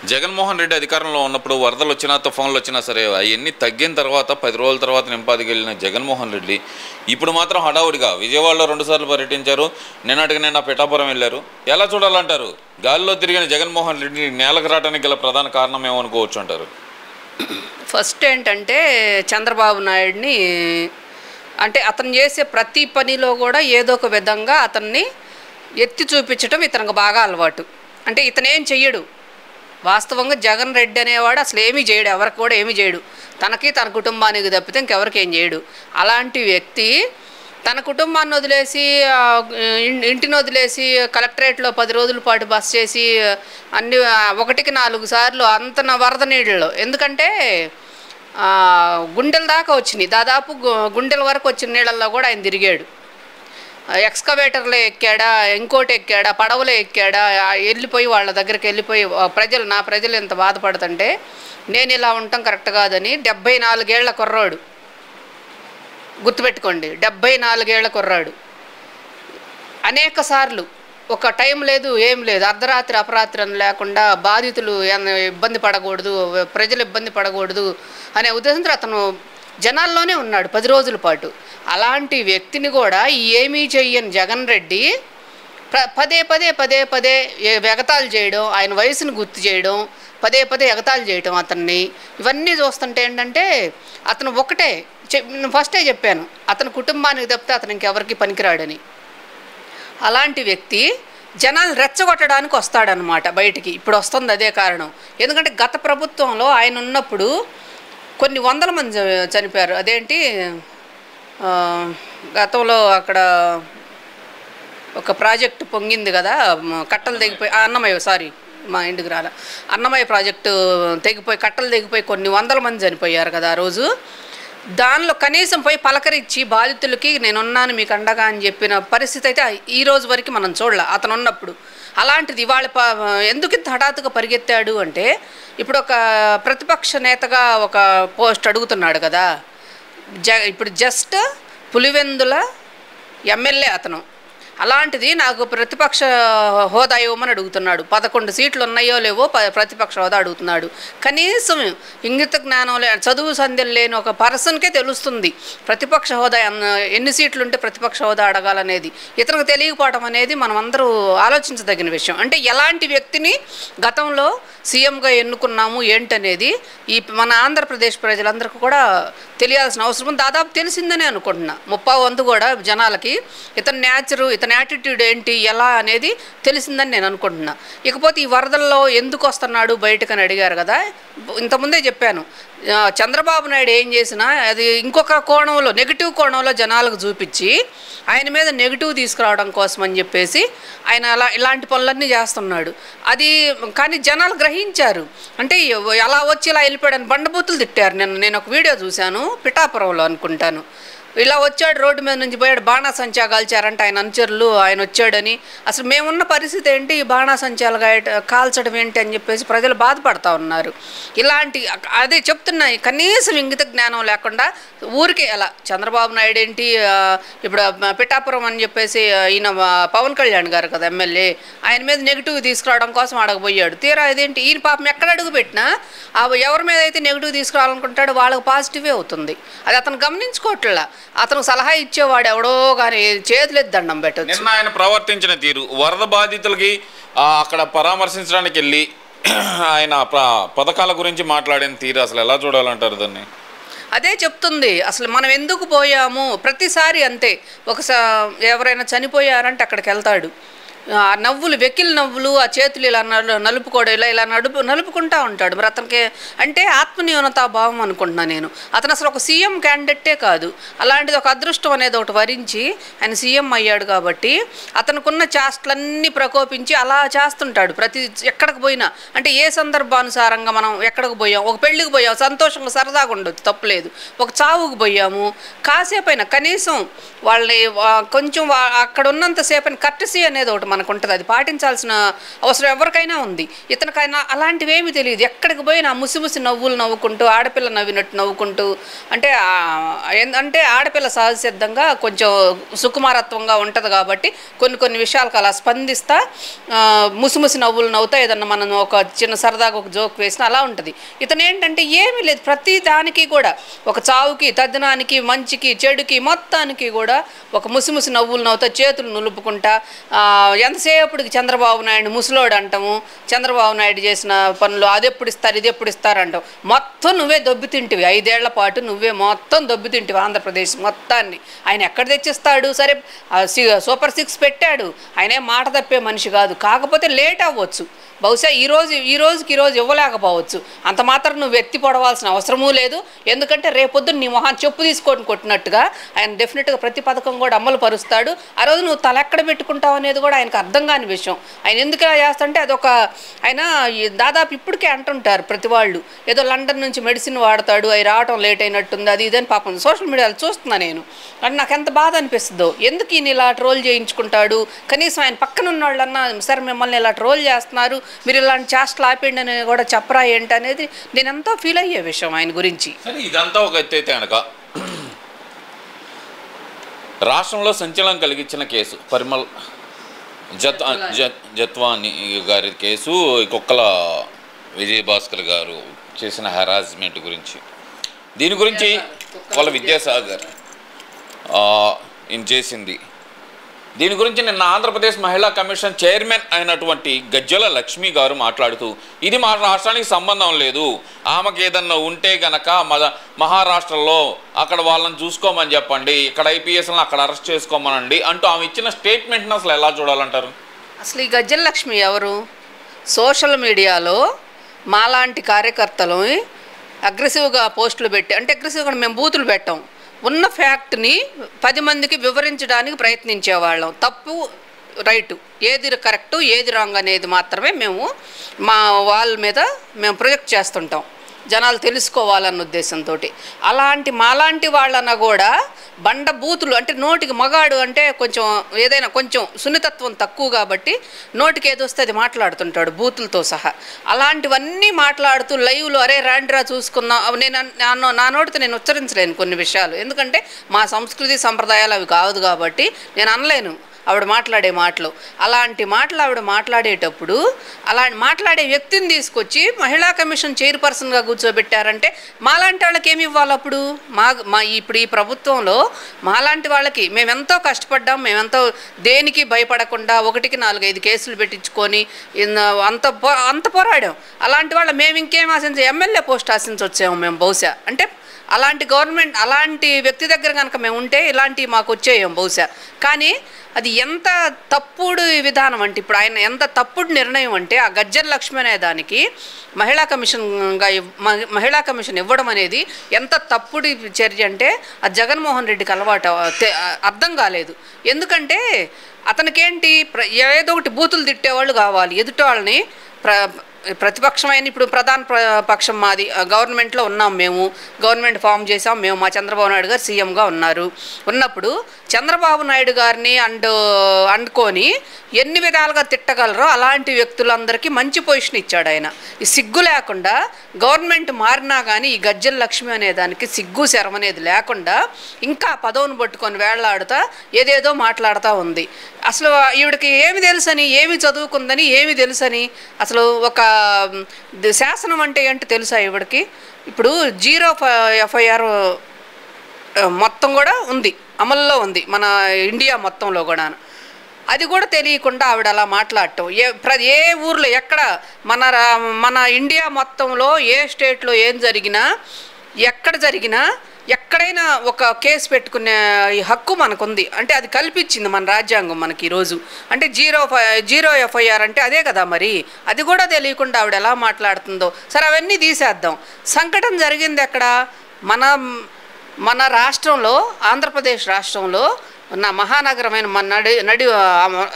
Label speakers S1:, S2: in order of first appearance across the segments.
S1: జగన్మోహన్ రెడ్డి అధికారంలో ఉన్నప్పుడు వరదలు వచ్చినా తుఫాన్లు వచ్చినా సరే అవన్నీ తగ్గిన తర్వాత 10 రోజుల తర్వాత నింపాదికి వెళ్ళిన జగన్మోహన్ రెడ్డి ఇప్పుడు మాత్రం హడావుడిగా విజయవాడలో 2 సార్లు పర్యటించారు. నిన్న పిఠాపురం వెళ్ళారు. ఎలా చూడాలంటారు? గాలిలో తిరిగిన జగన్మోహన్ రెడ్డి నేలకు రావడానికి గల ప్రధాన కారణం ఏమనుకోవచ్చు అంటారు?
S2: ఫస్ట్ ఏంటంటే చంద్రబాబు నాయుడిని అంటే అతను చేసే ప్రతి పనిలో కూడా ఏదో ఒక విధంగా అతన్ని ఎత్తి చూపించడం ఇతనికి బాగా అలవాటు. అంటే ఇతనేం చెయ్యడు. వాస్తవంగా జగన్ రెడ్డి అనేవాడు అసలు ఏమీ చేయడు, ఎవరికి కూడా ఏమీ చేయడు. తనకి తన కుటుంబానికి తప్పితే ఇంకెవరికి ఏం చేయడు. అలాంటి వ్యక్తి తన కుటుంబాన్ని వదిలేసి ఇంటిని వదిలేసి కలెక్టరేట్లో 10 రోజుల పాటు బస చేసి అన్ని 1కి 4 సార్లు అంత వరద నీళ్ళలో, ఎందుకంటే గుండెల దాకా వచ్చినాయి, దాదాపు గుండెల వరకు వచ్చిన నీళ్ళల్లో కూడా ఆయన తిరిగాడు. ఎక్స్కవేటర్లో ఎక్కాడా, ఇంకోటి ఎక్కాడా, పడవలో ఎక్కాడా, వెళ్ళిపోయి వాళ్ళ దగ్గరికి వెళ్ళిపోయి నా ప్రజలు ఎంత బాధపడుతుంటే నేను ఇలా ఉండటం కరెక్ట్ కాదని 74 ఏళ్ల కుర్రాడు, గుర్తుపెట్టుకోండి, 74 ఏళ్ల కుర్రాడు అనేక సార్లు ఒక టైం లేదు ఏం లేదు, అర్ధరాత్రి అపరాత్రి అని లేకుండా బాధితులు ఇబ్బంది పడకూడదు, ప్రజలు ఇబ్బంది పడకూడదు అనే ఉద్దేశంతో అతను జనాల్లోనే ఉన్నాడు 10 రోజుల పాటు. అలాంటి వ్యక్తిని కూడా ఏమీ చెయ్యని జగన్ రెడ్డి పదే ఎగతాళి చేయడం, ఆయన వయసును గుర్తు చేయడం, పదే ఎగతాళి చేయడం అతన్ని, ఇవన్నీ చూస్తుంటే ఏంటంటే అతను ఒకటే ఫస్టే చెప్పాను, అతని కుటుంబానికి తప్పితే అతను ఇంకెవరికి పనికిరాడని. అలాంటి వ్యక్తి జనాలు రెచ్చగొట్టడానికి వస్తాడనమాట బయటికి. ఇప్పుడు వస్తుంది అదే కారణం. ఎందుకంటే గత ప్రభుత్వంలో ఆయన ఉన్నప్పుడు కొన్ని 100 మంది చనిపోయారు. అదేంటి గతంలో అక్కడ ఒక ప్రాజెక్టు పొంగింది కదా, కట్టలు తెగిపోయి మా ఇంటికి అన్నమయ్య ప్రాజెక్టు తెగిపోయి కట్టలు తెగిపోయి కొన్ని 100 మంది చనిపోయారు కదా ఆ రోజు. దానిలో కనీసం పోయి పలకరించి బాధితులకి నేనున్నాను మీకు అండగా అని చెప్పిన పరిస్థితి అయితే ఈ రోజు వరకు మనం చూడాల అతను ఉన్నప్పుడు. అలాంటిది ఇవాళ ఎందుకు ఇంత హఠాత్తుగా పరిగెత్తాడు అంటే, ఇప్పుడు ఒక ప్రతిపక్ష నేతగా ఒక పోస్ట్ అడుగుతున్నాడు కదా, ఇప్పుడు జస్ట్ పులివెందుల ఎమ్మెల్యే అతను. అలాంటిది నాకు ప్రతిపక్ష హోదా ఇవ్వమని అడుగుతున్నాడు. 11 సీట్లు ఉన్నాయో లేవో ప్రతిపక్ష హోదా అడుగుతున్నాడు. కనీసం ఇంగిత జ్ఞానం చదువు సంధ్యలు లేని ఒక పర్సన్కే తెలుస్తుంది ప్రతిపక్ష హోదా ఎన్ని సీట్లు ఉంటే ప్రతిపక్ష హోదా అడగాలనేది. ఇతనికి తెలియకపోవడం అనేది మనం అందరూ ఆలోచించదగిన విషయం. అంటే ఎలాంటి వ్యక్తిని గతంలో సీఎంగా ఎన్నుకున్నాము ఏంటనేది మన ఆంధ్రప్రదేశ్ ప్రజలందరికీ కూడా తెలియాల్సిన అవసరం దాదాపు తెలిసిందనే అనుకుంటున్నా. 30% కూడా జనాలకి ఇతని నేచరు, ఇతని యాటిట్యూడ్ ఏంటి, ఎలా అనేది తెలిసిందని నేను అనుకుంటున్నా. ఇకపోతే ఈ వరదల్లో ఎందుకు వస్తున్నాడు బయటకని అడిగారు కదా, ఇంతకుముందే చెప్పాను. చంద్రబాబు నాయుడు ఏం చేసినా అది ఇంకొక కోణంలో, నెగిటివ్ కోణంలో జనాలకు చూపించి ఆయన మీద నెగిటివ్ తీసుకురావడం కోసం అని చెప్పేసి ఆయన ఇలాంటి పనులన్నీ చేస్తున్నాడు. అది కానీ జనాలు గ్రహించారు. అంటే అలా వచ్చి ఇలా వెళ్ళిపోయాడని బండబూతులు తిట్టారు. నేను ఒక వీడియో చూశాను, పిఠాపురంలో అనుకుంటాను. ఇలా వచ్చాడు, రోడ్డు మీద నుంచి పోయాడు, బాణాసంచా కాల్చారంటే ఆయన అనుచరులు, ఆయన వచ్చాడని. అసలు మేమున్న పరిస్థితి ఏంటి, బాణాసంచాలు కాల్చడం ఏంటి అని చెప్పేసి ప్రజలు బాధపడతా ఉన్నారు. ఇలాంటి అదే చెప్తున్నాయి, కనీసం ఇంగిత జ్ఞానం లేకుండా ఊరికే అలా చంద్రబాబు నాయుడు ఏంటి, ఇప్పుడు పిఠాపురం అని చెప్పేసి ఈయన పవన్ కళ్యాణ్ గారు కదా ఎమ్మెల్యే, ఆయన మీద నెగిటివ్ తీసుకురావడం కోసం అడగబోయాడు. తీరా ఇదేంటి, ఈయన పాపం ఎక్కడ అడుగు పెట్టినా ఎవరి మీద అయితే నెగిటివ్ తీసుకురావాలనుకుంటాడో వాళ్ళకి పాజిటివే అవుతుంది. అది అతను గమనించుకోవట్లా. అతను సలహా ఇచ్చేవాడు ఎవడో కానీ చేతులెత్తి దండం పెట్టచ్చు.
S1: నిన్న ఆయన ప్రవర్తించిన తీరు, వరద బాధితులకి అక్కడ పరామర్శించడానికి వెళ్ళి ఆయన పథకాల గురించి మాట్లాడిన తీరు అసలు ఎలా చూడాలంటారు దాన్ని?
S2: అదే చెప్తుంది. అసలు మనం ఎందుకు పోయాము, ప్రతిసారి అంతే. ఎవరైనా చనిపోయారంటే అక్కడికి వెళ్తాడు, నవ్వులు, వెకిల్ నవ్వులు, ఆ చేతులు ఇలా నలుపుకోవడం, ఇలా నలుపుకుంటా ఉంటాడు. మరి అతనికి అంటే ఆత్మన్యూనతాభావం అనుకుంటున్నా నేను. అతను అసలు ఒక సీఎం క్యాండిడేటే కాదు. అలాంటిది ఒక అదృష్టం అనేది ఒకటి వరించి ఆయన సీఎం అయ్యాడు కాబట్టి అతనుకున్న చేష్టలన్నీ ప్రకోపించి అలా చేస్తుంటాడు ఎక్కడికి పోయినా. అంటే ఏ సందర్భానుసారంగా మనం ఎక్కడికి పోయాం, ఒక పెళ్ళికి పోయాం, సంతోషంగా సరదాగా ఉండొచ్చు, తప్పులేదు. ఒక చావుకు పోయాము, కాసేపైనా కనీసం వాళ్ళని కొంచెం అక్కడ ఉన్నంతసేపైనా కర్టసీ అనేది ఒకటి మనకు ఉంటుంది, అది పాటించాల్సిన అవసరం ఎవరికైనా ఉంది. ఇతనికైనా అలాంటివి ఏమీ తెలియదు. ఎక్కడికి పోయినా ముసిముసి నవ్వులు నవ్వుకుంటూ, ఆడపిల్ల నవ్వినట్టు నవ్వుకుంటూ, అంటే ఆడపిల్ల సహజసిద్ధంగా కొంచెం సుకుమారత్వంగా ఉంటుంది కాబట్టి కొన్ని విషయాలకు అలా స్పందిస్తా ముసిముసి నవ్వులు నవ్వుతా, ఏదన్నా మనం ఒక చిన్న సరదాగా ఒక జోక్ వేసినా అలా ఉంటుంది. ఇతను ఏంటంటే ఏమీ లేదు, ప్రతి దానికి కూడా ఒక చావుకి, తద్దినానికి, మంచికి, చెడుకి, మొత్తానికి కూడా ఒక ముసిముసి నవ్వులు నవ్వుతా, చేతులు నులుపుకుంటా, ఎంతసేపటికి చంద్రబాబు నాయుడు ముసలోడు అంటాము, చంద్రబాబు నాయుడు చేసిన పనులు అది ఎప్పుడు ఇస్తారు, ఇది ఎప్పుడు ఇస్తారు అంటాం. మొత్తం నువ్వే దొబ్బితింటివి, 5 ఏళ్ల పాటు నువ్వే మొత్తం దొబ్బితింటివి ఆంధ్రప్రదేశ్ మొత్తాన్ని. ఆయన ఎక్కడ తెచ్చిస్తాడు? సరే సూపర్ 6 పెట్టాడు, ఆయనే మాట తప్పే మనిషి కాదు. కాకపోతే లేట్ అవ్వచ్చు, బహుశా ఈ రోజుకి ఇవ్వలేకపోవచ్చు. అంత మాత్రం నువ్వు ఎత్తి పొడవాల్సిన అవసరమూ లేదు. ఎందుకంటే రేపొద్దున నీ మొహాన్ని చెప్పు తీసుకొని కొట్టినట్టుగా ఆయన డెఫినెట్గా ప్రతి పథకం కూడా అమలు పరుస్తాడు. ఆ రోజు నువ్వు తల ఎక్కడ పెట్టుకుంటావు అనేది కూడా ఆయనకు అర్థం కాని విషయం. ఆయన ఎందుకు ఇలా చేస్తుంటే అదొక ఆయన దాదాపు ఇప్పటికే అంటుంటారు ప్రతి వాళ్ళు, ఏదో లండన్ నుంచి మెడిసిన్ వాడతాడు, అవి రావడం లేట్ అయినట్టుంది, అది ఇదని పాపం సోషల్ మీడియాలో చూస్తున్నా నేను. అంటే నాకు ఎంత బాధ అనిపిస్తుందో, ఎందుకు ఈయన ఇలా ట్రోల్ చేయించుకుంటాడు? కనీసం ఆయన పక్కన ఉన్న వాళ్ళన్నా సరే మిమ్మల్ని ఇలా ట్రోల్ చేస్తున్నారు, మీరు ఇలాంటి చేష్టలు ఆపేయండి అని కూడా చెప్పరా ఏంటి అనేది నేను ఎంతో ఫీల్ అయ్యే విషయం ఆయన గురించి.
S1: ఇదంతా ఒక ఎత్తైతే కనుక రాష్ట్రంలో సంచలనం కలిగించిన కేసు పరిమళ్ జత్వాని గారి కేసు, కుక్కల విజయభాస్కర్ గారు చేసిన హెరాస్మెంట్ గురించి, దీని గురించి వాళ్ళ విద్యాసాగర్ ఈయన చేసింది, దీని గురించి నిన్న ఆంధ్రప్రదేశ్ మహిళా కమిషన్ చైర్మన్ అయినటువంటి గజ్జల లక్ష్మి గారు మాట్లాడుతూ, ఇది మా రాష్ట్రానికి సంబంధం లేదు, ఆమెకి ఏదన్నా ఉంటే గనక మహారాష్ట్రలో అక్కడ వాళ్ళని చూసుకోమని చెప్పండి, ఇక్కడ ఐపీఎస్లను అక్కడ అరెస్ట్ చేసుకోమనండి అంటూ ఆమె ఇచ్చిన స్టేట్మెంట్ని అసలు ఎలా చూడాలంటారు?
S2: అసలు ఈ గజ్జల లక్ష్మి ఎవరు? సోషల్ మీడియాలో మాలాంటి కార్యకర్తలు అగ్రెసివ్గా పోస్టులు పెట్టి, అంటే అగ్రెసివ్గా మేము బూతులు పెట్టాం, ఉన్న ఫ్యాక్ట్ని 10 మందికి వివరించడానికి ప్రయత్నించేవాళ్ళం. తప్పు రైటు, ఏది కరెక్టు ఏది రాంగ్ అనేది మాత్రమే మేము మా వాళ్ళ మీద మేము ప్రొజెక్ట్ చేస్తుంటాం, జనాలు తెలుసుకోవాలన్న ఉద్దేశంతో. మాలాంటి వాళ్ళన్న కూడా బండ బూతులు, అంటే నోటికి మగాడు అంటే కొంచెం ఏదైనా కొంచెం సున్నితత్వం తక్కువ కాబట్టి నోటికి ఏదొస్తే అది మాట్లాడుతుంటాడు బూతులతో సహా. అలాంటివన్నీ మాట్లాడుతూ లైవ్లో అరే రాండ్రా చూసుకున్నా, నా నోటితో నేను ఉచ్చరించలేను కొన్ని విషయాలు, ఎందుకంటే మా సంస్కృతి సంప్రదాయాలు అవి కాదు కాబట్టి నేను అనలేను ఆవిడ మాట్లాడే మాటలు. అలాంటి మాటలు ఆవిడ మాట్లాడేటప్పుడు మాట్లాడే వ్యక్తిని తీసుకొచ్చి మహిళా కమిషన్ చైర్పర్సన్గా కూర్చోబెట్టారంటే మాలాంటి వాళ్ళకి ఏమి ఇవ్వాలి? అప్పుడు ఇప్పుడు ఈ ప్రభుత్వంలో మాలాంటి వాళ్ళకి మేమెంతో కష్టపడ్డాం, మేమెంతో దేనికి భయపడకుండా 1కి 4-5 కేసులు పెట్టించుకొని అంత పోరాడాం. అలాంటి వాళ్ళ మేము ఇంకేం ఆశించాం? ఎమ్మెల్యే పోస్ట్ ఆశించొచ్చాము మేము బహుశా. అంటే అలాంటి గవర్నమెంట్ అలాంటి వ్యక్తి దగ్గర కనుక మేము ఉంటే ఇలాంటివి మాకు వచ్చేయం బహుశా. కానీ అది ఎంత తప్పుడు విధానం అంటే, ఇప్పుడు ఆయన ఎంత తప్పుడు నిర్ణయం అంటే, ఆ గజ్జల లక్ష్మి అనే దానికి మహిళా కమిషన్ ఇవ్వడం అనేది ఎంత తప్పుడు చర్య అంటే అది జగన్మోహన్ రెడ్డికి అర్థం కాలేదు. ఎందుకంటే అతనికేంటి ఏదో ఒకటి బూతులు తిట్టేవాళ్ళు కావాలి, ఎదుటి వాళ్ళని ప్రతిపక్షమైన ఇప్పుడు ప్రధాన పక్షం మాది, గవర్నమెంట్లో ఉన్నాం, మేము గవర్నమెంట్ ఫామ్ చేసాం, మేము మా చంద్రబాబు నాయుడు గారు సీఎంగా ఉన్నప్పుడు చంద్రబాబు నాయుడు గారిని అండుకొని ఎన్ని విధాలుగా తిట్టగలరో అలాంటి వ్యక్తులందరికీ మంచి పొజిషన్ ఇచ్చాడు ఆయన. ఈ సిగ్గు లేకుండా గవర్నమెంట్ మారినా కానీ ఈ గజ్జల లక్ష్మి అనే దానికి సిగ్గు శరం అనేది లేకుండా ఇంకా పదవును పట్టుకొని వేళ్లాడుతా ఏదేదో మాట్లాడుతూ ఉంది. అసలు ఈవిడికి ఏమి తెలుసని, ఏమి చదువుకుందని, ఏమి తెలుసని, అసలు ఒక శాసనం అంటే ఏంటి తెలుసా ఈవిడికి? ఇప్పుడు 0 FIR మొత్తం కూడా ఉంది, అమల్లో ఉంది మన ఇండియా మొత్తంలో కూడా. అది కూడా తెలియకుండా ఆవిడ అలా మాట్లాడటం, ఏ ఊర్లో ఎక్కడ మన ఇండియా మొత్తంలో ఏ స్టేట్లో ఏం జరిగినా, ఎక్కడ జరిగినా, ఎక్కడైనా ఒక కేసు పెట్టుకునే హక్కు మనకుంది. అంటే అది కల్పించింది మన రాజ్యాంగం మనకి ఈరోజు. అంటే 0 FIR అంటే అదే కదా మరి. అది కూడా తెలియకుండా ఆవిడ ఎలా మాట్లాడుతుందో. సరే అవన్నీ తీసేద్దాం. సంఘటన జరిగింది ఎక్కడ? మన రాష్ట్రంలో, ఆంధ్రప్రదేశ్ రాష్ట్రంలో మహానగరమైన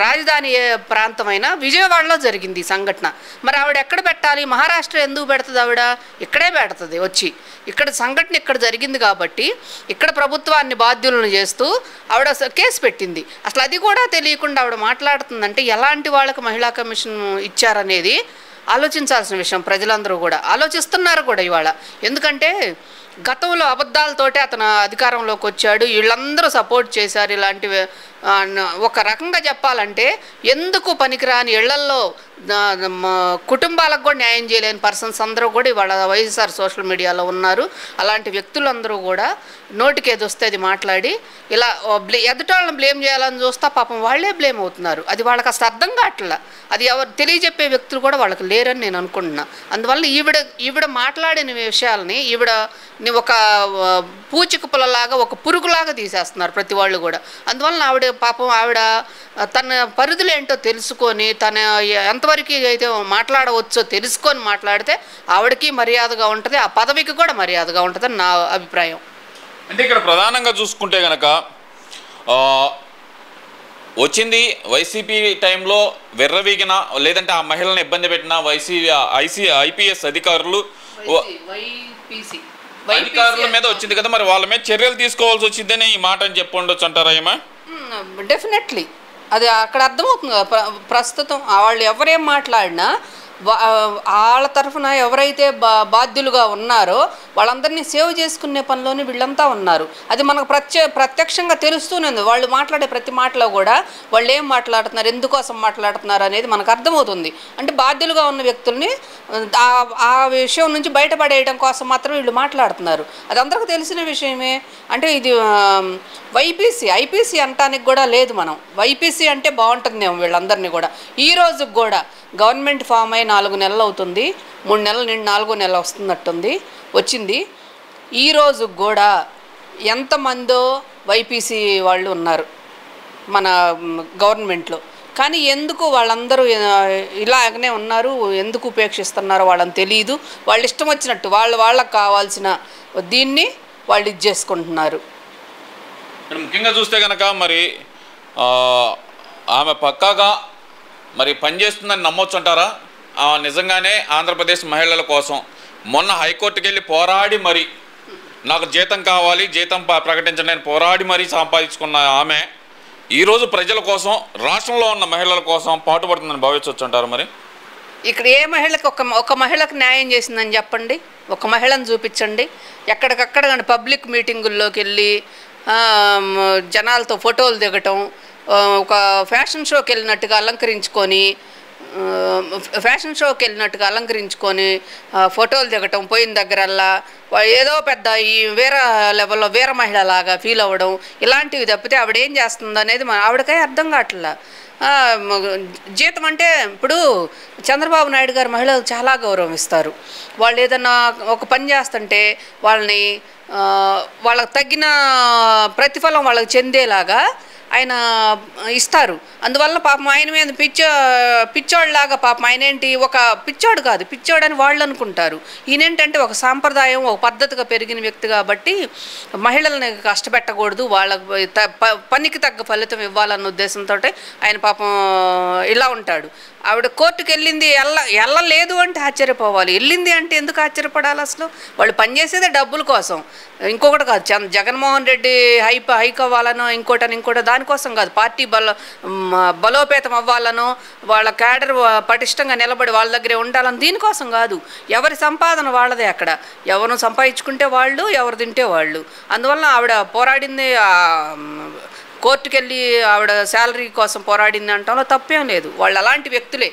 S2: రాజధాని ప్రాంతమైన విజయవాడలో జరిగింది ఈ సంఘటన. మరి ఆవిడ ఎక్కడ పెట్టాలి? మహారాష్ట్ర ఎందుకు పెడుతుంది? ఆవిడ ఇక్కడే పెడుతుంది వచ్చి. ఇక్కడ సంఘటన ఇక్కడ జరిగింది కాబట్టి ఇక్కడ ప్రభుత్వాన్ని బాధ్యులను చేస్తూ ఆవిడ కేసు పెట్టింది. అసలు అది కూడా తెలియకుండా ఆవిడ మాట్లాడుతుందంటే ఎలాంటి వాళ్ళకి మహిళా కమిషన్ ఇచ్చారనేది ఆలోచించాల్సిన విషయం. ప్రజలందరూ కూడా ఆలోచిస్తున్నారు కూడా ఇవాళ. ఎందుకంటే గతంలో అబద్ధాలతోటే అతను అధికారంలోకి వచ్చాడు, వీళ్ళందరూ సపోర్ట్ చేశారు. ఇలాంటివి ఒక రకంగా చెప్పాలంటే ఎందుకు పనికిరాని ఇళ్లల్లో కుటుంబాలకు కూడా న్యాయం చేయలేని పర్సన్స్ అందరూ కూడా ఇవాళ వైఎస్ఆర్ సోషల్ మీడియాలో ఉన్నారు. అలాంటి వ్యక్తులందరూ కూడా నోటికి ఏది వస్తే అది మాట్లాడి ఇలా ఎదుటాళ్ళని బ్లేమ్ చేయాలని చూస్తా పాపం వాళ్ళే బ్లేమ్ అవుతున్నారు. అది వాళ్ళకి అసలు అర్థం కావట్లా. అది ఎవరు తెలియజెప్పే వ్యక్తులు కూడా వాళ్ళకి లేరని నేను అనుకుంటున్నా. అందువల్ల ఈవిడ మాట్లాడిన విషయాలని ఈవిడ ఒక పూచిక పుల్లలాగా ఒక పురుగులాగా తీసేస్తున్నారు ప్రతి వాళ్ళు కూడా. అందువల్ల ఆవిడ తన పరిధులు ఏంటో తెలుసుకొని తన ఎంతవరకు అయితే మాట్లాడవచ్చో తెలుసుకొని మాట్లాడితే ఆవిడకి మర్యాదగా ఉంటుంది, ఆ పదవికి కూడా మర్యాదగా ఉంటుందని నా అభిప్రాయం.
S1: అంటే ఇక్కడ ప్రధానంగా చూసుకుంటే కనుక వచ్చింది వైసీపీ టైంలో వెర్రవీగిన లేదంటే ఆ మహిళలను ఇబ్బంది పెట్టిన ఐపీఎస్ అధికారుల మీద వచ్చింది కదా, మరి వాళ్ళ మీద చర్యలు తీసుకోవాల్సి వచ్చిందని ఈ మాట అని చెప్పి ఉండొచ్చు అంటారా? ఏమా
S2: డెఫినెట్లీ అది అక్కడ అర్థమవుతుంది కదా. ప్రస్తుతం వాళ్ళు ఎవరేం మాట్లాడినా వాళ్ళ తరఫున ఎవరైతే బాధ్యులుగా ఉన్నారో వాళ్ళందరినీ సేవ్ చేసుకునే పనిలోనే వీళ్ళంతా ఉన్నారు. అది మనకు ప్రత్యక్షంగా తెలుస్తూనే ఉంది. వాళ్ళు మాట్లాడే ప్రతి మాటలో కూడా వాళ్ళు ఏం మాట్లాడుతున్నారు, ఎందుకోసం మాట్లాడుతున్నారు అనేది మనకు అర్థమవుతుంది. అంటే బాధ్యులుగా ఉన్న వ్యక్తుల్ని ఆ విషయం నుంచి బయటపడేయడం కోసం మాత్రం వీళ్ళు మాట్లాడుతున్నారు. అది అందరికీ తెలిసిన విషయమే. అంటే ఇది ఐపీసీ అంటానికి కూడా లేదు. మనం వైపీసీ అంటే బాగుంటుందేమో వీళ్ళందరినీ కూడా. ఈ రోజుకి కూడా గవర్నమెంట్ ఫామ్ అయి 4 నెలలు అవుతుంది, 3 నెలలు నిండి 4వ నెల వచ్చింది. ఈ రోజు కూడా ఎంతమందో వైపీసీ వాళ్ళు ఉన్నారు మన గవర్నమెంట్లో. కానీ ఎందుకు వాళ్ళందరూ ఇలాగనే ఉన్నారు, ఎందుకు ఉపేక్షిస్తున్నారో వాళ్ళని తెలియదు. వాళ్ళు ఇష్టం వచ్చినట్టు వాళ్ళకి కావాల్సిన దీన్ని వాళ్ళు ఇది చేసుకుంటున్నారు.
S1: ముఖ్యంగా చూస్తే కనుక మరి ఆమె పక్కాగా మరి పనిచేస్తుందని నమ్మొచ్చు అంటారా? నిజంగానే ఆంధ్రప్రదేశ్ మహిళల కోసం మొన్న హైకోర్టుకి వెళ్ళి పోరాడి మరి నాకు జీతం కావాలి, జీతం ప్రకటించడానికి పోరాడి మరీ సంపాదించుకున్న ఆమె ఈరోజు ప్రజల కోసం రాష్ట్రంలో ఉన్న మహిళల కోసం పాటుపడుతుందని భావించవచ్చు అంటారు? మరి
S2: ఇక్కడ ఏ మహిళకి ఒక మహిళకు న్యాయం చేసిందని చెప్పండి, ఒక మహిళను చూపించండి. ఎక్కడికక్కడ కానీ పబ్లిక్ మీటింగుల్లోకి వెళ్ళి జనాలతో ఫోటోలు దిగటం, ఒక ఫ్యాషన్ షోకి వెళ్ళినట్టుగా అలంకరించుకొని ఫోటోలు దిగటం, పోయిన దగ్గరల్లా ఏదో పెద్ద ఈ వేరే లెవెల్లో వేరే మహిళలాగా ఫీల్ అవ్వడం, ఇలాంటివి తప్పితే ఆవిడ ఏం చేస్తుందో అనేది ఆవిడకే అర్థం కావట్లా. జీతం అంటే ఇప్పుడు చంద్రబాబు నాయుడు గారు మహిళలకు చాలా గౌరవం ఇస్తారు. వాళ్ళు ఏదన్నా ఒక పని చేస్తుంటే వాళ్ళకి తగిన ప్రతిఫలం వాళ్ళకి చెందేలాగా ఆయన ఇస్తారు. అందువల్ల పాపం ఆయన మీద పిచ్చోళ్ళలాగా పాపం ఆయన ఏంటి ఒక పిచ్చోడు కాదు, పిచ్చోడని వాళ్ళు అనుకుంటారు. ఈయనేంటంటే ఒక సాంప్రదాయం ఒక పద్ధతిగా పెరిగిన వ్యక్తి కాబట్టి మహిళల్ని కష్టపెట్టకూడదు, వాళ్ళ పనికి తగ్గ ఫలితం ఇవ్వాలన్న ఉద్దేశంతో ఆయన పాపం ఇలా ఉంటాడు. ఆవిడ కోర్టుకు వెళ్ళలేదు అంటే ఆశ్చర్యపోవాలి, వెళ్ళింది అంటే ఎందుకు ఆశ్చర్యపడాలి? అసలు వాళ్ళు పనిచేసేదే డబ్బుల కోసం, ఇంకొకటి కాదు. జగన్మోహన్ రెడ్డి హైక్ అవ్వాలనో ఇంకోటో దానికోసం కాదు. పార్టీ బలోపేతం అవ్వాలనో వాళ్ళ క్యాడర్ పటిష్టంగా నిలబడి వాళ్ళ దగ్గరే ఉండాలని దీనికోసం కాదు. ఎవరి సంపాదన వాళ్ళదే. అక్కడ ఎవరు సంపాదించుకుంటే వాళ్ళు, ఎవరు తింటే వాళ్ళు. అందువల్ల ఆవిడ పోరాడింది కోర్టుకెళ్ళి ఆవిడ శాలరీ కోసం పోరాడింది అంటాలో తప్పేం లేదు. వాళ్ళు అలాంటి వ్యక్తులే.